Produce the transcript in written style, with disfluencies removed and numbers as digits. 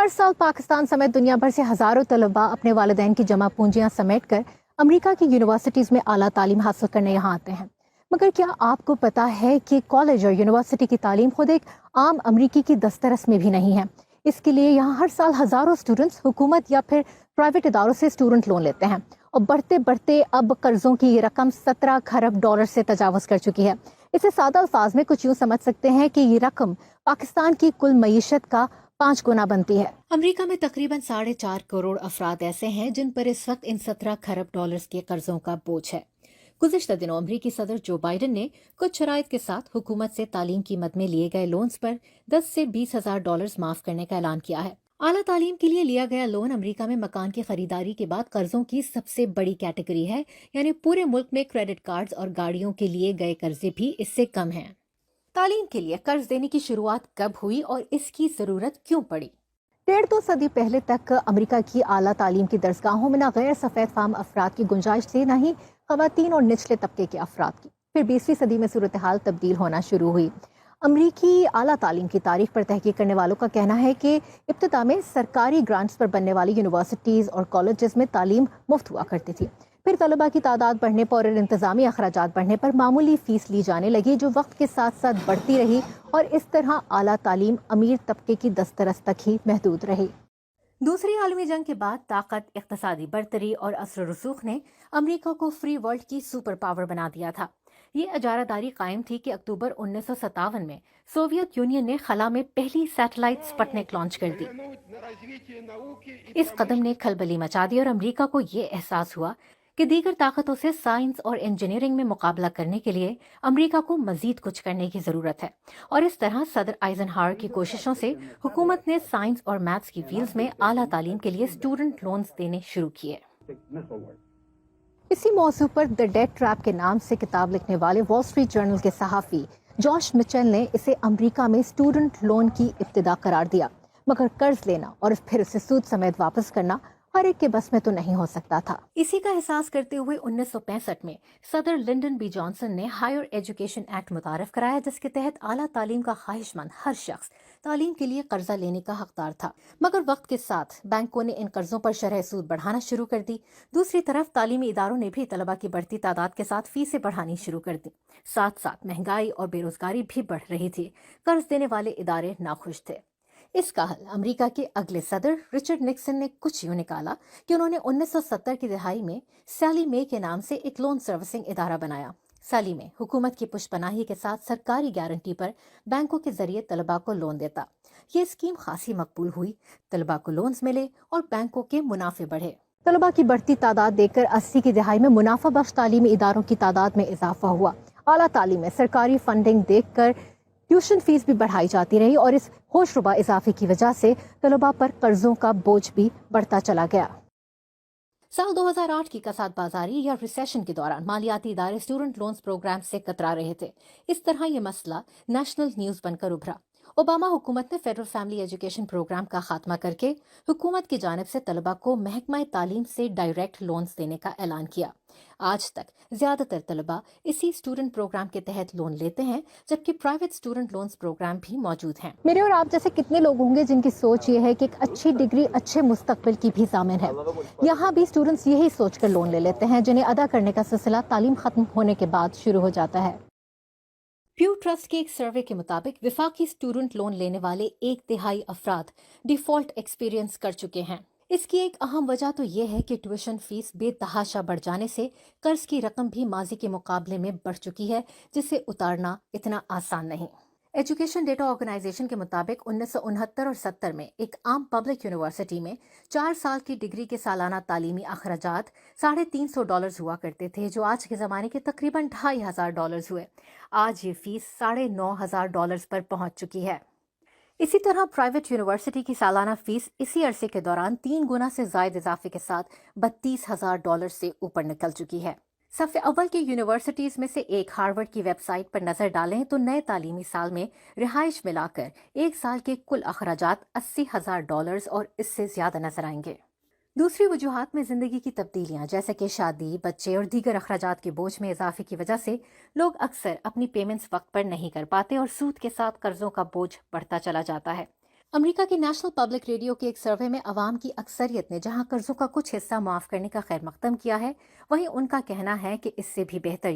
ہر سال پاکستان سمیت دنیا بھر سے ہزاروں طلباء اپنے والدین کی جمع پونجیاں سمیٹ کر امریکہ کی یونیورسٹیز میں اعلیٰ تعلیم حاصل کرنے یہاں آتے ہیں، مگر کیا آپ کو پتا ہے کہ کالج اور یونیورسٹی کی تعلیم خود ایک عام امریکی کی دسترس میں بھی نہیں ہے؟ اس کے لیے یہاں ہر سال ہزاروں اسٹوڈنٹس حکومت یا پھر پرائیویٹ اداروں سے اسٹوڈنٹ لون لیتے ہیں، اور بڑھتے بڑھتے اب قرضوں کی یہ رقم 17 کھرب ڈالر سے تجاوز کر چکی ہے۔ اسے سادہ الفاظ میں کچھ یوں سمجھ سکتے ہیں کہ یہ رقم پاکستان کی کل معیشت کا 5 گنا بنتی ہے۔ امریکہ میں تقریباً 4.5 کروڑ افراد ایسے ہیں جن پر اس وقت ان 17 کھرب ڈالرز کے قرضوں کا بوجھ ہے۔ گزشتہ دنوں امریکی صدر جو بائیڈن نے کچھ شرائط کے ساتھ حکومت سے تعلیم کی مد میں لیے گئے لونز پر 10 سے 20 ہزار ڈالرز معاف کرنے کا اعلان کیا ہے۔ اعلیٰ تعلیم کے لیے لیا گیا لون امریکہ میں مکان کی خریداری کے بعد قرضوں کی سب سے بڑی کیٹیگری ہے، یعنی پورے ملک میں کریڈٹ کارڈز اور گاڑیوں کے لیے گئے قرضے بھی اس سے کم ہیں۔ تعلیم کے لیے قرض دینے کی شروعات کب ہوئی اور اس کی ضرورت کیوں پڑی؟ 1.5 صدی پہلے تک امریکہ کی اعلیٰ تعلیم کی درسگاہوں میں نہ غیر سفید فام افراد کی گنجائش تھی، نہ ہی خواتین اور نچلے طبقے کے افراد کی۔ پھر 20ویں صدی میں صورتحال تبدیل ہونا شروع ہوئی۔ امریکی اعلیٰ تعلیم کی تاریخ پر تحقیق کرنے والوں کا کہنا ہے کہ ابتدا میں سرکاری گرانٹس پر بننے والی یونیورسٹیز اور کالجز میں تعلیم مفت ہوا کرتی تھی، پھر طلباء کی تعداد بڑھنے پر اور انتظامی اخراجات بڑھنے پر معمولی فیس لی جانے لگی، جو وقت کے ساتھ ساتھ بڑھتی رہی اور اس طرح اعلیٰ تعلیم امیر طبقے کی دسترس تک ہی محدود رہی۔ دوسری عالمی جنگ کے بعد طاقت، اقتصادی برتری اور اثر و رسوخ نے امریکہ کو فری ورلڈ کی سپر پاور بنا دیا تھا۔ یہ اجارہ داری قائم تھی کہ اکتوبر 1957 میں سوویت یونین نے خلا میں پہلی سیٹلائٹ سپٹنک لانچ کر دی۔ اس قدم نے کھلبلی مچا دی اور امریکہ کو یہ احساس ہوا کہ دیگر طاقتوں سے سائنس اور انجینئرنگ میں مقابلہ کرنے کے لیے امریکہ کو مزید کچھ کرنے کی ضرورت ہے، اور اس طرح صدر آئزن ہاور کی کوششوں سے حکومت نے سائنس اور میتھس کی فیلڈز میں اعلیٰ تعلیم کے لیے اسٹوڈنٹ لونز دینے شروع کیے۔ اسی موضوع پر دی ڈیٹ ٹریپ کے نام سے کتاب لکھنے والے وال اسٹریٹ جرنل کے صحافی جوش مچل نے اسے امریکہ میں اسٹوڈنٹ لون کی ابتدا قرار دیا، مگر قرض لینا اور پھر اسے سود سمیت واپس کرنا ہر ایک کے بس میں تو نہیں ہو سکتا تھا۔ اسی کا احساس کرتے ہوئے 1965 میں صدر لنڈن بی جانسن نے ہائر ایجوکیشن ایکٹ متعارف کرایا، جس کے تحت اعلیٰ تعلیم کا خواہش مند ہر شخص تعلیم کے لیے قرضہ لینے کا حقدار تھا، مگر وقت کے ساتھ بینکوں نے ان قرضوں پر شرح سود بڑھانا شروع کر دی۔ دوسری طرف تعلیمی اداروں نے بھی طلباء کی بڑھتی تعداد کے ساتھ فیسیں بڑھانی شروع کر دی، ساتھ ساتھ مہنگائی اور بے روزگاری بھی بڑھ رہی تھی۔ قرض دینے والے ادارے ناخوش تھے۔ اس کا حل امریکہ کے اگلے صدر رچرڈ نکسن نے کچھ یوں نکالا کہ انہوں نے 1970 کی دہائی میں سیلی مے کے نام سے ایک لون سروسنگ ادارہ بنایا۔ سیلی مے حکومت کی پشت پناہی کے ساتھ سرکاری گارنٹی پر بینکوں کے ذریعے طلباء کو لون دیتا۔ یہ اسکیم خاصی مقبول ہوئی، طلباء کو لونز ملے اور بینکوں کے منافع بڑھے۔ طلباء کی بڑھتی تعداد دیکھ کر 80 کی دہائی میں منافع بخش تعلیمی اداروں کی تعداد میں اضافہ ہوا۔ اعلیٰ تعلیم میں سرکاری فنڈنگ دیکھ کر ٹیوشن فیس بھی بڑھائی جاتی رہی، اور اس ہوش ربا اضافے کی وجہ سے طلباء پر قرضوں کا بوجھ بھی بڑھتا چلا گیا۔ سال 2008 کی کساد بازاری یا ریسیشن کے دوران مالیاتی ادارے اسٹوڈنٹ لونز پروگرام سے کترا رہے تھے۔ اس طرح یہ مسئلہ نیشنل نیوز بن کر ابھرا۔ اوباما حکومت نے فیڈرل فیملی ایجوکیشن پروگرام کا خاتمہ کر کے حکومت کی جانب سے طلباء کو محکمہ تعلیم سے ڈائریکٹ لونز دینے کا اعلان کیا۔ آج تک زیادہ تر طلباء اسی اسٹوڈنٹ پروگرام کے تحت لون لیتے ہیں، جبکہ پرائیویٹ اسٹوڈنٹ لونز پروگرام بھی موجود ہیں۔ میرے اور آپ جیسے کتنے لوگ ہوں گے جن کی سوچ یہ ہے کہ ایک اچھی ڈگری اچھے مستقبل کی بھی ضامن ہے۔ یہاں بھی اسٹوڈنٹس یہی سوچ کر لون لے لیتے ہیں، جنہیں ادا کرنے کا سلسلہ تعلیم ختم ہونے کے بعد شروع ہو جاتا ہے۔ پیو ٹرسٹ کے ایک سروے کے مطابق وفاقی اسٹوڈنٹ لون لینے والے 1/3 افراد ڈیفالٹ ایکسپیرینس کر چکے ہیں۔ اس کی ایک اہم وجہ تو یہ ہے کہ ٹیوشن فیس بے تحاشا بڑھ جانے سے قرض کی رقم بھی ماضی کے مقابلے میں بڑھ چکی ہے، جسے اتارنا اتنا آسان نہیں۔ ایجوکیشن ڈیٹا آرگنائزیشن کے مطابق 1969 اور 70 میں ایک عام پبلک یونیورسٹی میں 4 سال کی ڈگری کے سالانہ تعلیمی اخراجات $350 ہوا کرتے تھے، جو آج کے زمانے کے تقریباً $2500 ہوئے۔ آج یہ فیس $9000 پر پہنچ چکی ہے۔ اسی طرح پرائیویٹ یونیورسٹی کی سالانہ فیس اسی عرصے کے دوران 3 گنا سے زائد اضافے کے ساتھ $32000 سے اوپر نکل چکی ہے۔ صف اول کی یونیورسٹیز میں سے ایک ہارورڈ کی ویب سائٹ پر نظر ڈالیں تو نئے تعلیمی سال میں رہائش ملا کر ایک سال کے کل اخراجات $80000 اور اس سے زیادہ نظر آئیں گے۔ دوسری وجوہات میں زندگی کی تبدیلیاں جیسے کہ شادی، بچے اور دیگر اخراجات کے بوجھ میں اضافے کی وجہ سے لوگ اکثر اپنی پیمنٹس وقت پر نہیں کر پاتے اور سود کے ساتھ قرضوں کا بوجھ بڑھتا چلا جاتا ہے۔ امریکہ کی نیشنل پبلک ریڈیو کے ایک سروے میں عوام کی اکثریت نے جہاں قرضوں کا کچھ حصہ معاف کرنے کا خیر مقدم کیا ہے، وہیں ان کا کہنا ہے کہ اس سے بھی بہتر